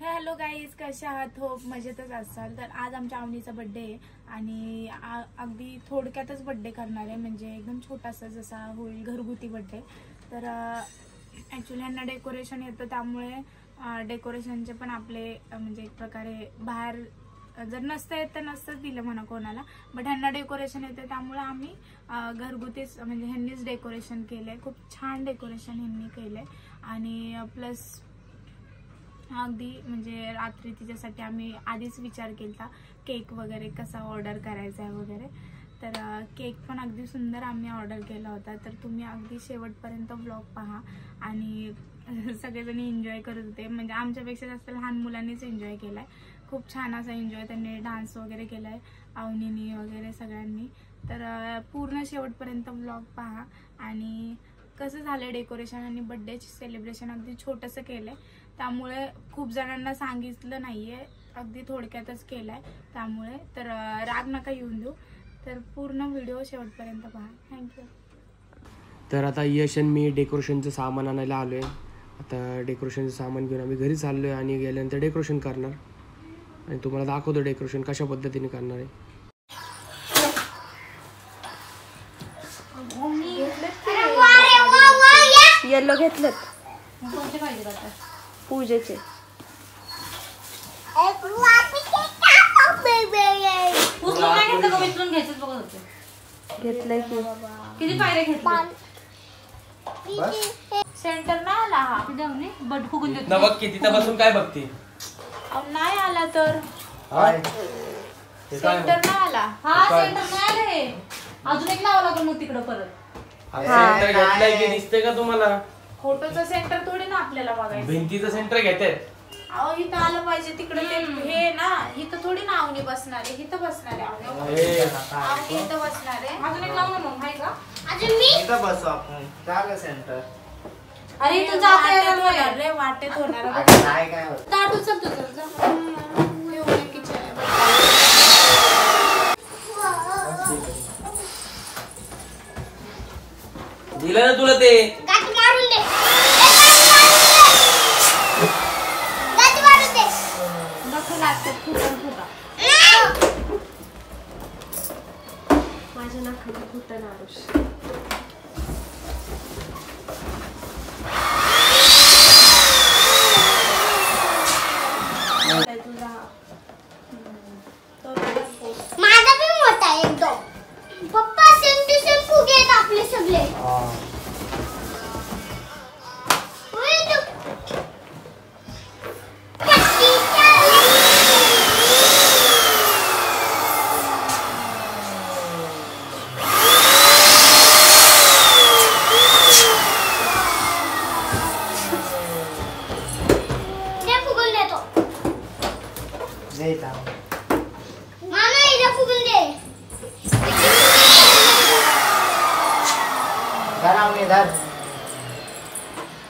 Hello guys, कशा आहात? Hope मजेतच असाल. तर आज आमच्या आवनीचा बर्थडे आहे आणि अगदी थोडक्यातच बर्थडे करणार आहे, म्हणजे एकदम छोटासा जसा होईल घरगुती बर्थडे. तर ॲक्च्युली यांना डेकोरेशन येतं, त्यामुळे डेकोरेशनचे पण आपले म्हणजे एक प्रकारे बाहेर जर नसतं येत तर नसतंच दिलं म्हणा कोणाला, बट ह्यांना डेकोरेशन येतं त्यामुळे आम्ही घरगुतीच म्हणजे ह्यांनीच डेकोरेशन केलंय. खूप छान डेकोरेशन ह्यांनी केलंय आणि प्लस अगदी म्हणजे रात्री तिच्यासाठी आम्ही आधीच विचार केला केक वगैरे कसा ऑर्डर करायचा आहे वगैरे. तर केक पण अगदी सुंदर आम्ही ऑर्डर केला होता. तर तुम्ही अगदी शेवटपर्यंत व्लॉग पहा आणि सगळेजण एन्जॉय करत होते, म्हणजे आमच्यापेक्षा जास्त लहान मुलांनीच एन्जॉय केलाय. खूप छान असा एन्जॉय त्यांनी डान्स वगैरे केलाय, अवनीनी वगैरे सगळ्यांनी. तर पूर्ण शेवटपर्यंत व्लॉग पहा. आणि कसं झालं डेकोरेशन आणि बर्थडे सेलिब्रेशन अगदी छोटंसं केलंय, त्यामुळे खूप जणांना सांगितलं नाहीये, अगदी थोडक्यातच केलंय. त्यामुळे तर राग नका येऊन देऊ. तर पूर्ण व्हिडिओ शेवटपर्यंत पहा. थँक्यू. तर आता यश आणि मी डेकोरेशनचं सामान आणायला आलोय. आता डेकोरेशनचं सामान घेऊन आम्ही घरी चाललोय आणि गेल्यानंतर डेकोरेशन करणार आणि तुम्हाला दाखवतो डेकोरेशन कशा पद्धतीने करणार आहे. येलो घेतलेत पूजेचे. घेतलंय की किती पायऱ्या घेतल्या? सेंटर नाही आला हा बट फुगून देतो ना बघ की तिथं बसून काय बघते. नाही आला तर सेंटर नाही आला. हा सेंटर नाही आले, अजून एक लावा लागेल मग तिकडं परत. सेंटर घेतलंय की दिसतंय का तुम्हाला? फोटोचं सेंटर थोडी ना आपल्याला बघायचं, भिंतीचं सेंटर घेते. अहो इथं आलं पाहिजे, तिकडे ते हे ना, इथं थोडी ना आवनी बसणार आहे, इथं बसणार आहे आवनी, इथं बसणार आहे. अजून एक लावू ना मग, हाय का? अजून मी इथं बसू आपण. काय सेंटर? अरे इथं जाता येणार होणार रे, वाटेत होणार. काय काय होत? ताट उचल तुझं जा. दिलं ना तुला ते. गाठी मारून दे. गाठी मारून दे. नको लागतं फुटा फुटा. माझ्या नाकाला फुटा नारुष. माझा बी मोठा आहे एकदम. पप्पा सेम टू सेम फुगे आहेत आपले सगळे.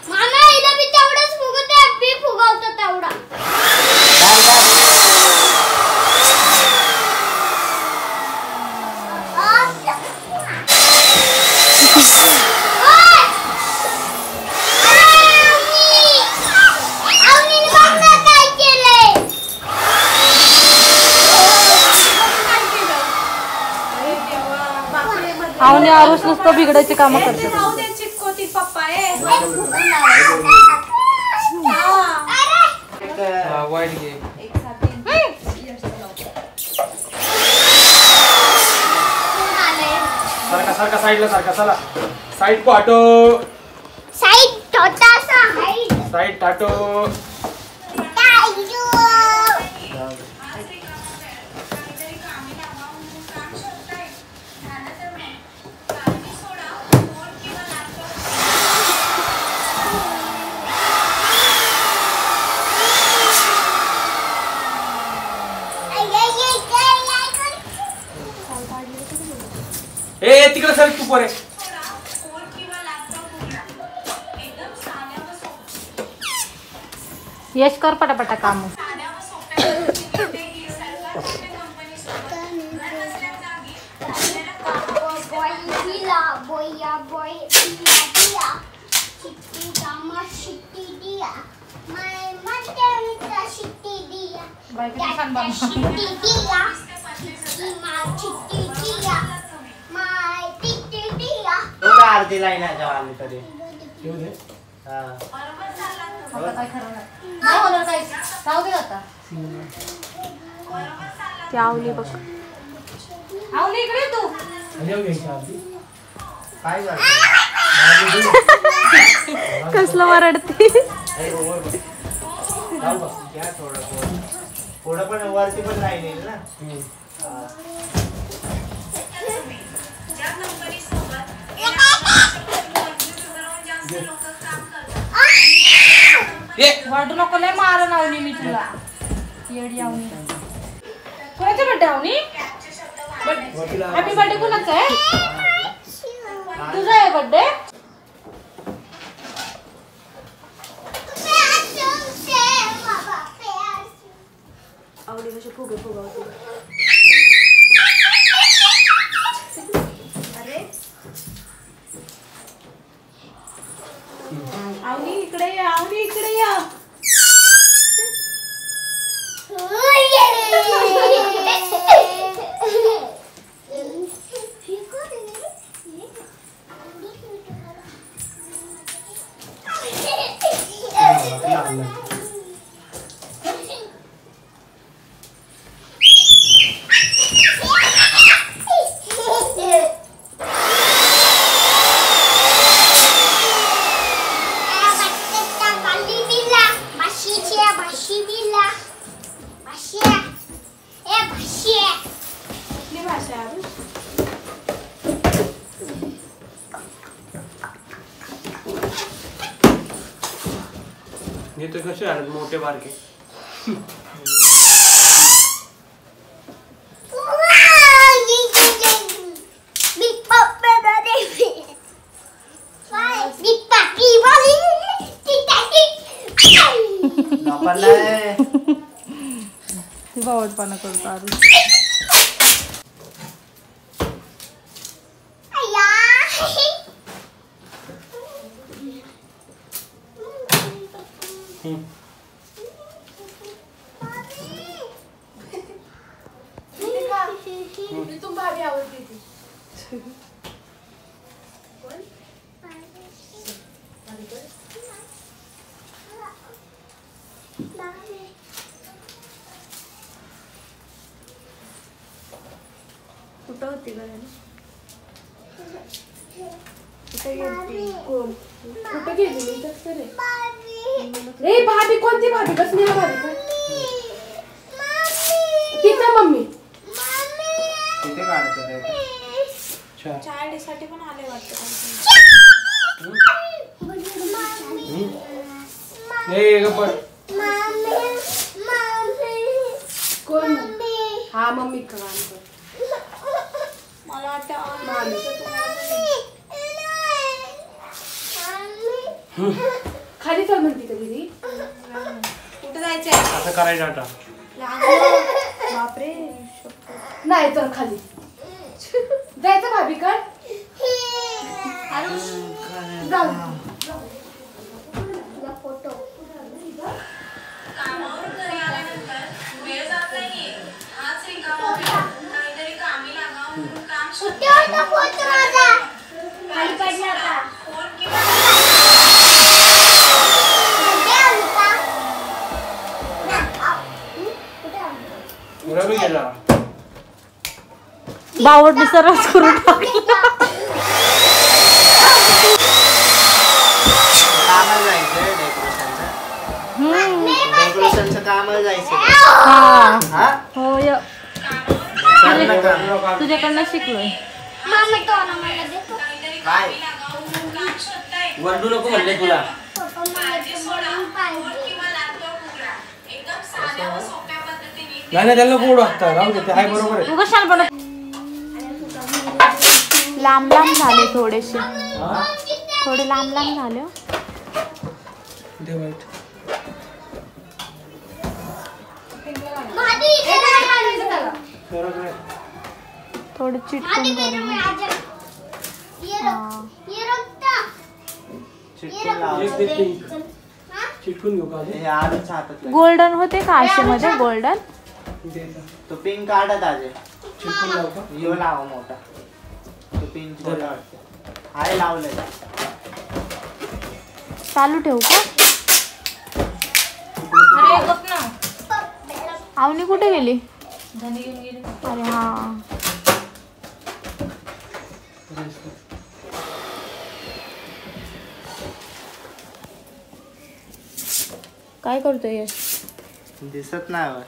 मामा इला भी तेवढंच फुगवते, बी फुगवतो तेवढा. आवने आरुष नुसतं बिघडायचे काम करते. चिटकोती पप्पा वाईट घे. सारखा सारखा साईडला सारखा. चला साईड को हटो. साइड छोटासा हाइट. साईड हटो. ए तिकडे सर तू पोरे. यश कर पटापटा काम. boya boy dia dia chitti kama chitti dia my mother बायकोची छान बांधून. एवढा आरती लाईनाच्या आली तरी हा. आता काय खरं नाही. नाही होणार काहीच. राहू दे आता. ती आवली बघ. आवली इकडे ये तू. काय झालं कसलं वरडते. घ्या थोडं थोडं पण वरती पण लाईन येईल ना. वाटू नको लय मारण आवनी मी तुला. येडी आवनी. कोणाचा बर्थडे आवनी? हॅपी बर्थडे कोणाचा आहे? तुझा आहे बर्थडे? आवडी कशी फुगे फुगवते. अरे आवनी इकडे या. आवनी इकडे या. येतो कसे आहेत मोठे बारके. बावटपणा करतो आरू. तुम भाभी आवडते ती. कुठं होती गं? कुठं गेली? रे भाभी कोणती भाभी? कसली भाभी का? तिचा मम्मी. किती काढतो चायसाठी पण आले वाटतं. कोण? हा मम्मी का काम कर. मला वाटतं खाली चल म्हणते का दीदी. कुठं जायचंय? असं करायचं आता. बापरे. नाही तर खाली जायचं भाभी कर. जाऊ फोटो. खाली पडला आता. बावट सर्वच करून टाकलं. कामाला जायचंय डेकोरेशनचं कामाला जायचं. हा हो य तुझ्याकडनं शिकलोय. काय वरडू नको म्हणले तुला. नाही त्याला गोड वाटतं. राहू दे ते आहे बरोबर आहे. उगाच शानपणा. लांब लांब झाले थोडेसे. थोडे लांब लांब झाले. दे वाईट. थोडं चिटकून चिटकून एक दे पिंक. चिटकून घेऊ का हे आलंच हातात गोल्डन होते का आशेमध्ये गोल्डन? तो पिंक काढत आजे चिटकून लावू का? यो लावा मोठा तो पिंक छोटा वाटतो आहे लावलेला चालू ठेवू का? अरे गप ना. आवनी कुठे गेली? धनी घेऊन गेली. अरे हा काय करतोय यश? दिसत नाही वर.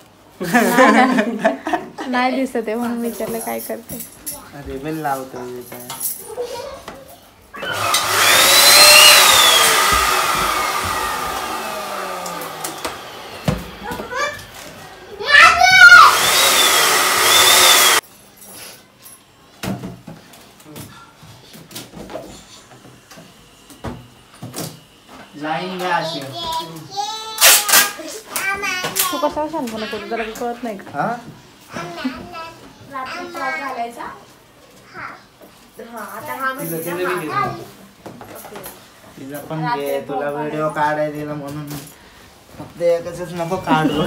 नाही दिसत आहे म्हणून विचारलं काय करते. रिबन लावतो लाईन घ्या अशी तू कशाला शांतपणा करतो? जरा कळत नाही का? हा तिला पण घे तुला व्हिडिओ काढायला दिला म्हणून फक्त एकच नको काढू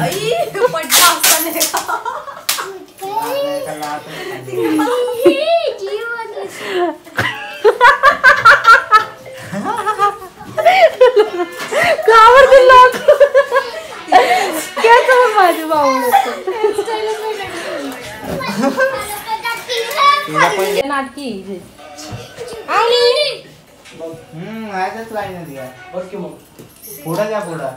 माझी भाऊ नाटकी ह्याच्याच लाईन घ्या बघ की मग पुढं घ्या पुढं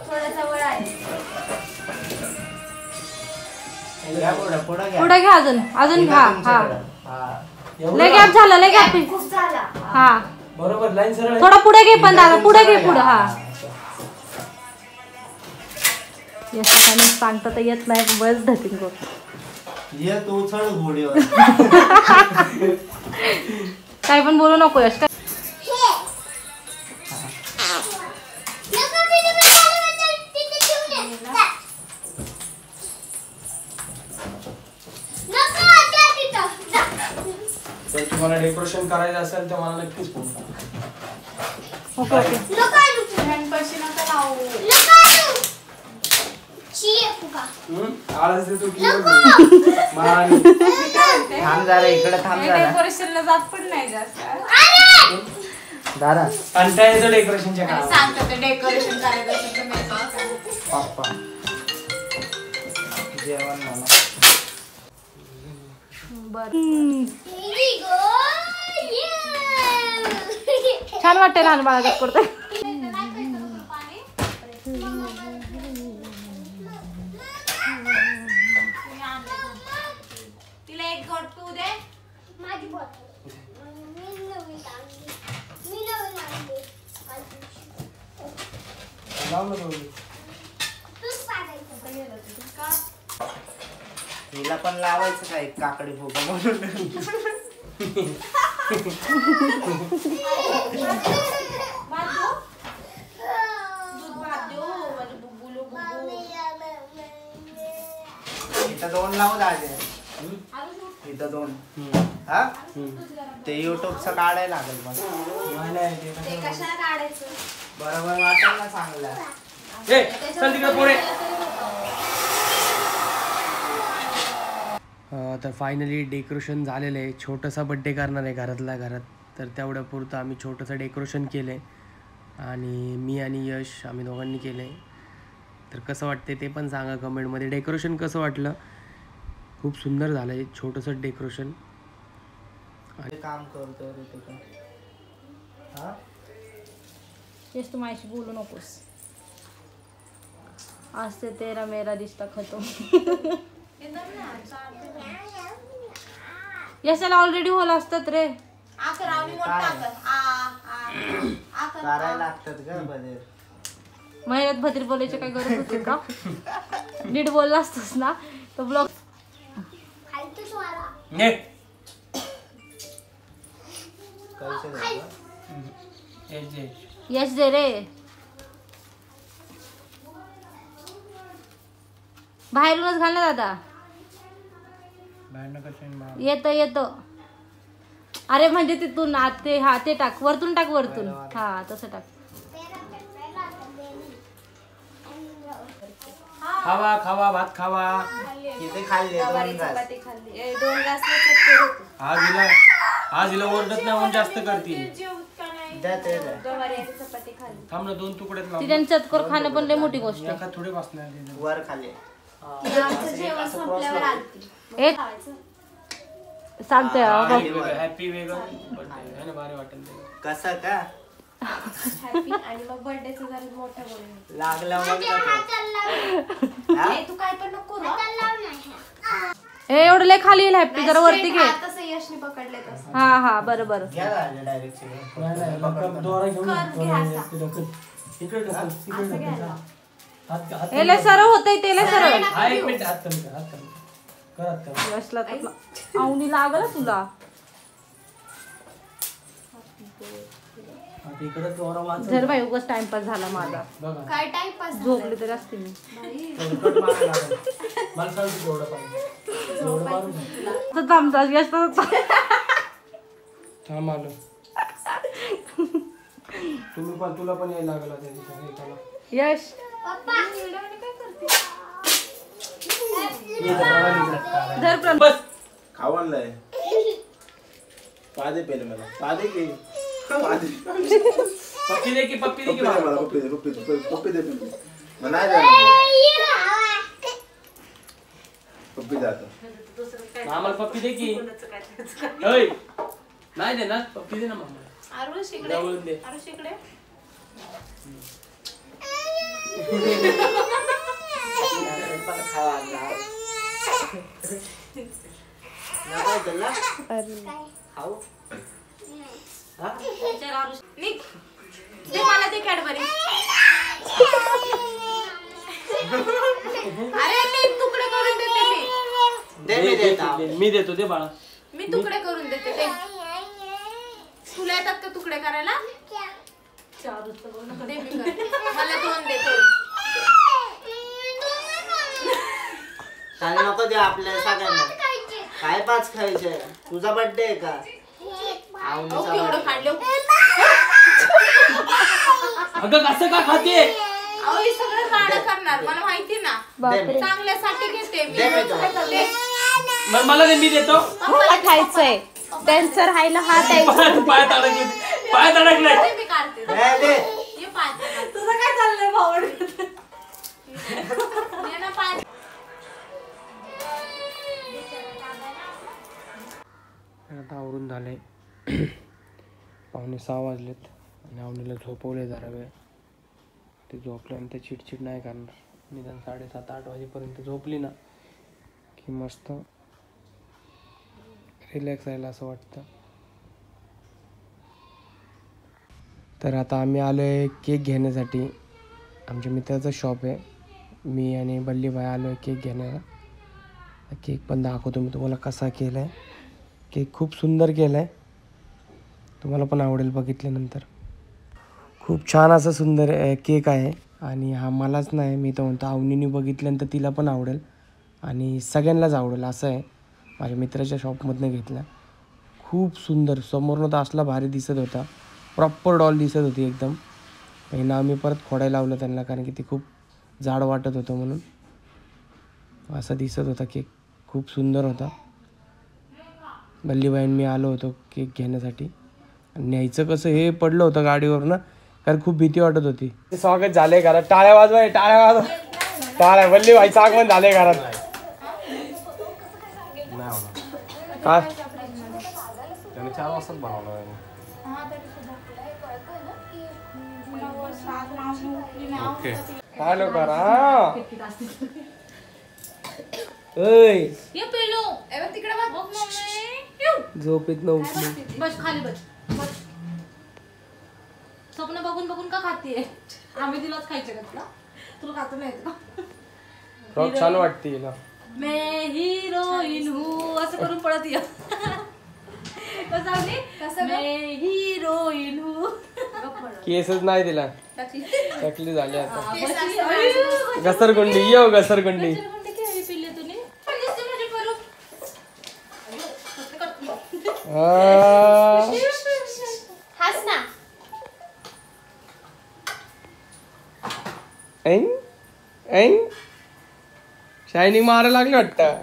घ्या पुढं पुढं घ्या पुढे घ्या अजून घ्या. हा हा लय गॅप झाला लय गॅप. हा बरोबर लाईन सरळ थोडा पुढे घे पण दादा पुढे घे पुढे. हा यशाने सांगता तर येत नाही बस धतीन गो. ये तू चढ घोडीवर काय पण बोलू नको यश. काय तर तुम्हाला डेकोरेशन करायचं असेल तर मला नक्कीच फोन करा. Okay okay. गणपती नका लावू. आळस देतो की मान थांब जरा इकडे थांब जरा डेकोरेशनला जात पण नाही जास्त. दादा आणि त्याचं डेकोरेशनच्या कामात सांगतो ते डेकोरेशन करायचं असेल तर message करा. पप्पा जेवण मला छान वाटते लहान बाळगत करतोय. तिला एक गोट पिऊ दे. माझी बॉटल मी नवीन आणली लाव ना थोडी. तूच पाडायचं का? हिला पण लावायचं काय काकडी फुगा म्हणून इथं दोन लावू दाजे इथं दोन हा ते युट्यूबचं काढायला लागेल पण ते कशाला काढायचं? बरोबर वाटेल ना चांगलं ए चल तिकडे पुढे. तर फायनली डेकोरेशन झालेलं आहे. छोटासा बड्डे करणार आहे घरातल्या घरात. तर तेवढ्या पुरतं आम्ही छोटंसं डेकोरेशन केलं आहे आणि मी आणि यश आम्ही दोघांनी केलं आहे. तर कसं वाटते ते पण सांगा कमेंटमध्ये. डेकोरेशन कसं वाटलं? खूप सुंदर झालं आहे छोटंसं डेकोरेशन. ते काम करतो रे तुझं हा तेच तू माझ्याशी बोलू नकोस. आज ते तेरा मेरा रिश्ता खतम. यशाला ऑलरेडी होल असतात रे. करायला लागतात का बदल महिन्यात भद्री बोलायची काही गरज होती का? नीट बोलला असतोस ना तो ब्लॉग. खायतोच मला ने कैसे झालं? यश दे रे. बाहेरूनच घाल ना दादा. येतो येतो. अरे म्हणजे तिथून ते हा ते टाक वरतून टाक वरतून. हा तसं टाक. खावा खावा भात खावा. किती खाल्ले? 2 घास. चपाती खाल्ली 2 घास चटके होते. आज हिला ओरडत नाही म्हणून जास्त करते. द्या ते द्या. गवारी आणि चपाती खाल्ली. थांब ना 2 तुकड्यात लाव. तिने चतकोर खाणं पण लय मोठी गोष्ट आहे. एका थोडे बसणार. वर खाली. जेवण संपल्यावर आलती. एक सांगते हॅपी वेगळं बर्थडे भारी वाटेल. कसं का हॅपी आणि मग बर्थडेचं जरा मोठं बनवून. लागलं मग तू काय पण नको करू. हे एवढं लय खाली येईल हॅपी जरा वरती घे. तसं यशने पकडले तसं. हा बरं बरं. घ्या डायरेक्ट हे लय सरळ होतंय ते लय सरळ. एक मिनिट हात कमी कर. यशला तर आवनी लागल तुला. जर बाई उगाच टाइमपास झाला माझा. काय टाइमपास झोपले तरी असते मी. थांबतात यश थांब आलो. तुम्ही पण तुला पण यायला लागला त्याला. यश धर प्रण. बस खावणलंय पादे पेले मला पादे की पादे पप्पी दे की पप्पी दे मला पप्पी दे पप्पी दे मला नाही जात पप्पी जात आम्हाला पप्पी दे की. ओय नाही दे ना पप्पी दे ना मम्मा. आरुष इकडे. जवळून दे. आरुष इकडे. निक. दे मला ते कॅडबरी. अरे मी तुकडे करून देते मी. दे मी देता. मी देतो दे बाळा. मी तुकडे करून देते ते. तुला येतात का तुकडे करायला? दे मी करते. मला 2 देतो. चालेल नको दे आपल्या सगळ्यांना. काय 5 खायचे? तुझा बर्थडे आहे का? अहो केवढं खाल्लं. अगं कसं का खाते? अहो हे सगळं गाणं करणार मला माहिती ना. चांगल्यासाठी घेते मी. दे मी तुला. दे. मला दे मी देतो. मला खायचंय त्यांचं राहायला हात आहे. पायात अडकले पायात अडकले. दे मी काढते. दे. ये 5. तुझं काय चाललंय भावड? ये ना 5. आता आवरून झाले. 5:45 वाजलेत आणि आवडीला झोपवले जरा वेळ. ते झोपल्यानंतर चिडचिड नाही करणार. निदान 7:30-8 वाजेपर्यंत झोपली ना की मस्त रिलॅक्स राहिलं असं वाटतं. तर आता आम्ही आलो आहे केक घेण्यासाठी. आमच्या मित्राचं शॉप आहे. मी आणि बल्लीबाई आलो आहे केक घेण्याला. केक पण दाखवतो मी तुम्हाला कसा केला आहे. केक खूप सुंदर केला आहे. तुम्हाला पण आवडेल बघितल्यानंतर. खूप छान असं सुंदर केक आहे. आणि हा मलाच नाही मी तर म्हणतो अवनीने बघितल्यानंतर तिला पण आवडेल आणि सगळ्यांनाच आवडेल असं आहे. माझ्या मित्राच्या शॉपमधनं घेतला. खूप सुंदर. समोरनं तर असला भारी दिसत होता. प्रॉपर डॉल दिसत होती एकदम. पहिला आम्ही परत खोडायला लावलं त्यांना कारण की ते खूप जाड वाटत होतं म्हणून. असा दिसत होता केक. खूप सुंदर होता. बल्लीबाईन मी आलो होतो केक घेण्यासाठी. न्यायचं कसं हे पडलं होतं गाडीवरनं कारण खूप भीती वाटत होती. स्वागत झालंय घरात. टाळ्या वाजवाय टाळ्या वाजवा. टाळ्या बल्लीबाईचं आगमन झालंय घरात. काय 4 वाजताच बनवलं. ओके हॅलो करा. ओय ये पेलो. ए तिकडे बघ मम्मी. झोपेत नव्हती. बस खाली बस. स्वप्न बघून बघून का खातीये? आम्ही तिलाच खायचे का तुला? तुला खाता नाही येत का? खूप छान वाटते हिला. मैं हिरोइन हूँ असं करून पळत ये. कसं मैं हिरोइन हूँ. केसच नाही दिला. टकली झाली आता. घसरगुंडी येऊ घसरगुंडी. पिल्ले तुम्ही हस ना. ऐन ऐन शायनिंग मारायला लागली वाटतं.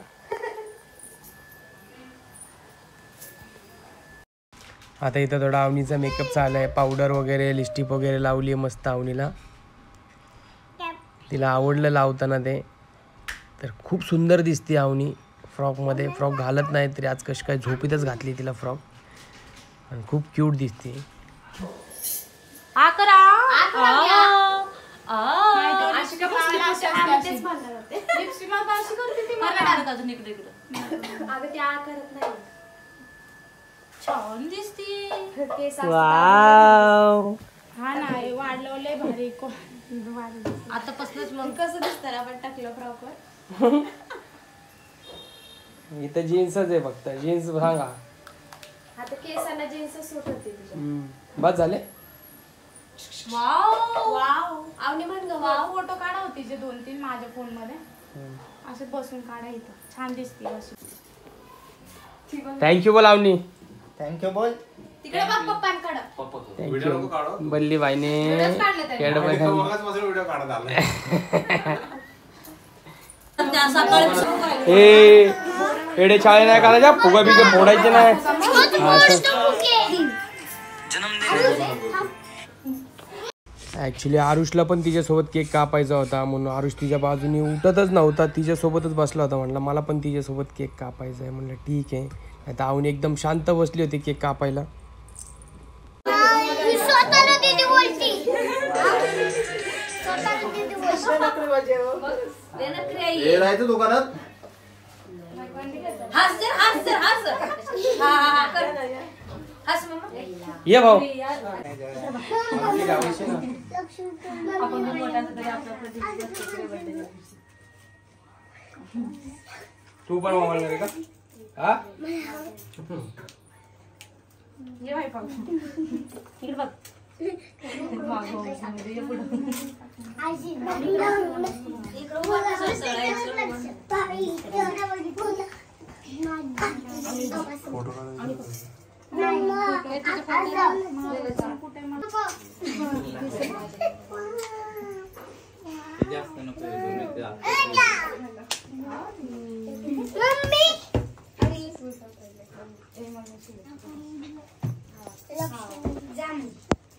आता इथं थोडा अवनीचा मेकअप चालू आहे. पावडर वगैरे लिपस्टिक वगैरे लावली आहे मस्त अवनीला. तिला आवडलं लावताना ते. तर खूप सुंदर दिसते अवनी फ्रॉकमध्ये. फ्रॉक घालत नाही तरी आज कशी काय झोपीतच घातली तिला फ्रॉक. आणि खूप क्यूट दिसते. छान दिसते. हा ना वाढलं लय भारी. आतापासूनच मग कसं दिसतं आपण टाकलं फ्रॉकवर. इथं जीन्सच आहे फक्त. जीन्स सांगा. आता केसाला जीन्स सूट होते. बस झाले. वाव आवनी म्हण ग वाव. फोटो काढा होती जे 2-3 माझ्या फोन मध्ये. असं बसून काढा इथं. छान दिसते अशी. थँक्यू बोल अवनी. थँक्यू बोल. तिकडे बघ पप्पान काढ. थँक्यू बल्ली बाईने. एडे शाळे नाही करायच्या. फुगा बिगे फोडायचे नाही. ऍक्च्युली आरुषला पण तिच्यासोबत केक कापायचा होता म्हणून आरुष तिच्या बाजूने उठतच नव्हता. तिच्यासोबतच बसला होता. म्हटलं मला पण तिच्यासोबत केक कापायचा आहे. म्हणलं ठीक आहे. आता आवनी एकदम शांत बसली होती केक कापायला. दुकानात ये भाऊ. तू पण मोबाईल मध्ये का? हा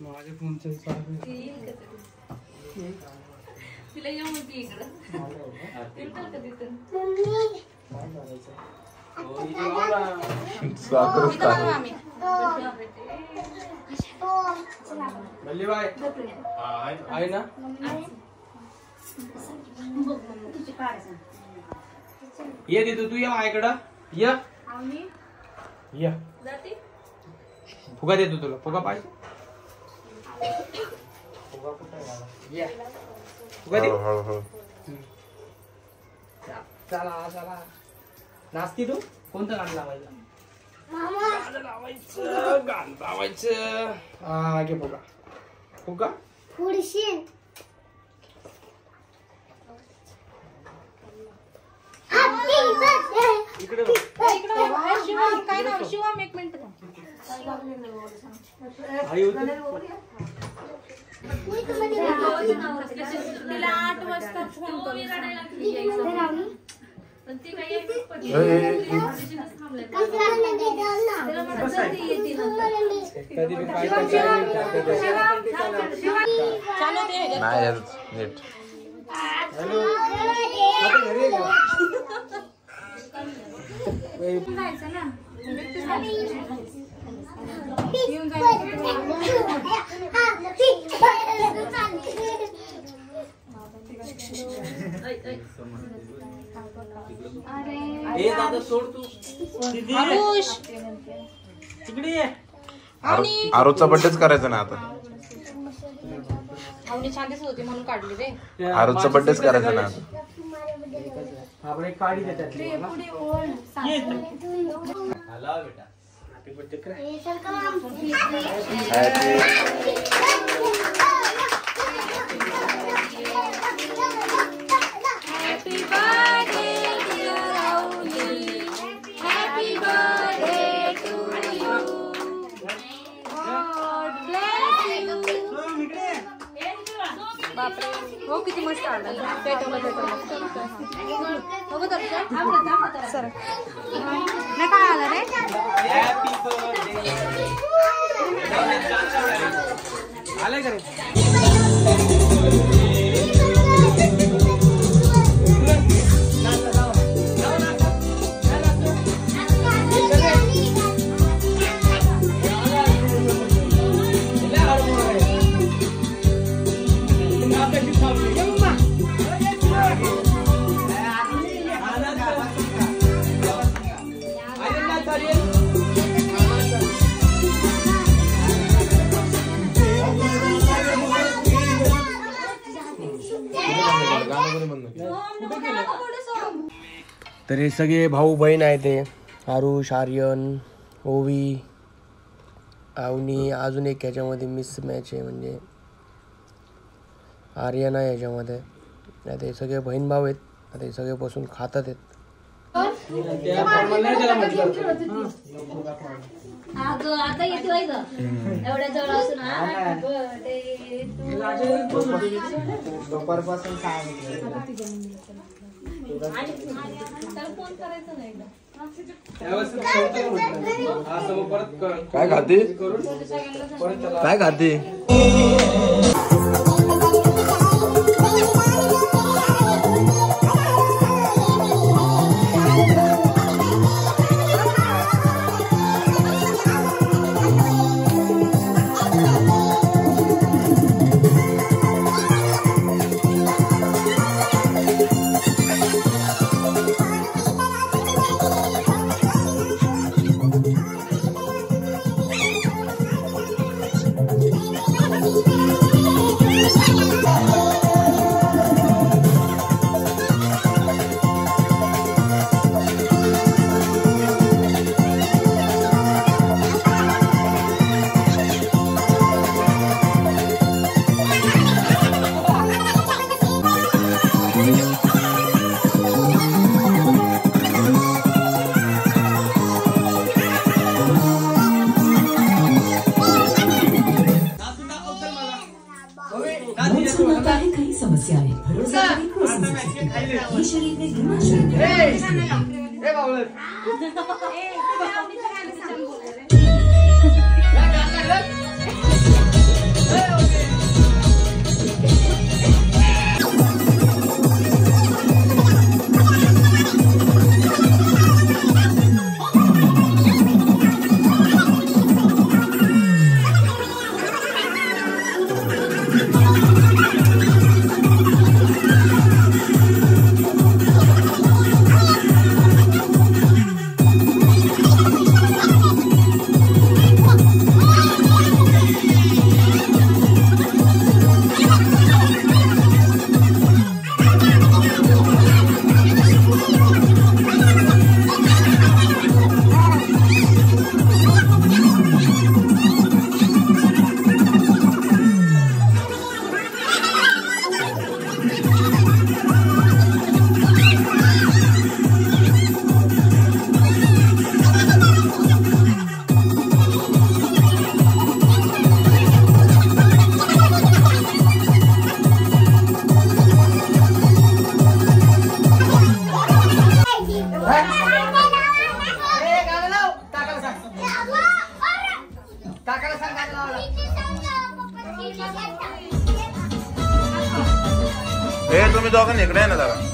माझ्या फोनचं तिला येऊन इकडं. बल्ली बाय आहे ना. ये देतो तू. या माझ्याकडं ये. फुगा देतो तुला. फुगा पाहिजे. फुगा दे. चला चला. नाचती तू. कोणतं गाणं लावायचं? गाणं लावायचं. हा घे फुगा. फुगा इकडे बघ. काय नाव शिवम? 1 मिनिट. आई होती. तिला 8 वाजता फोन करून आरोचा बर्थडेच करायचा ना आता. छान दिसत होती म्हणून काढली रे. आरोचा बर्थडेच करायचा ना आता. आपण एक काढी देतात. बापरे हो किती मस्त आला. पेटवलं सर नाही काय आलं रे आलंय का रे? तर हे सगळे भाऊ बहीण आहेत ते आरुष, आर्यन, ओवी, अवनी, अजून एक ह्याच्यामध्ये मिस मॅच आहे म्हणजे आर्यन आहे ह्याच्यामध्ये. आता हे सगळे बहीण भाऊ आहेत. आता हे सगळे बसून खातात आहेत. आता येते एवढ्या जवळ असून दुपारपासून काय खाते काय खाते काही समस्या आहे भरोसा ही शरीर में गिरना शुरू तुम्ही दोघांनी इकडे आहे ना जरा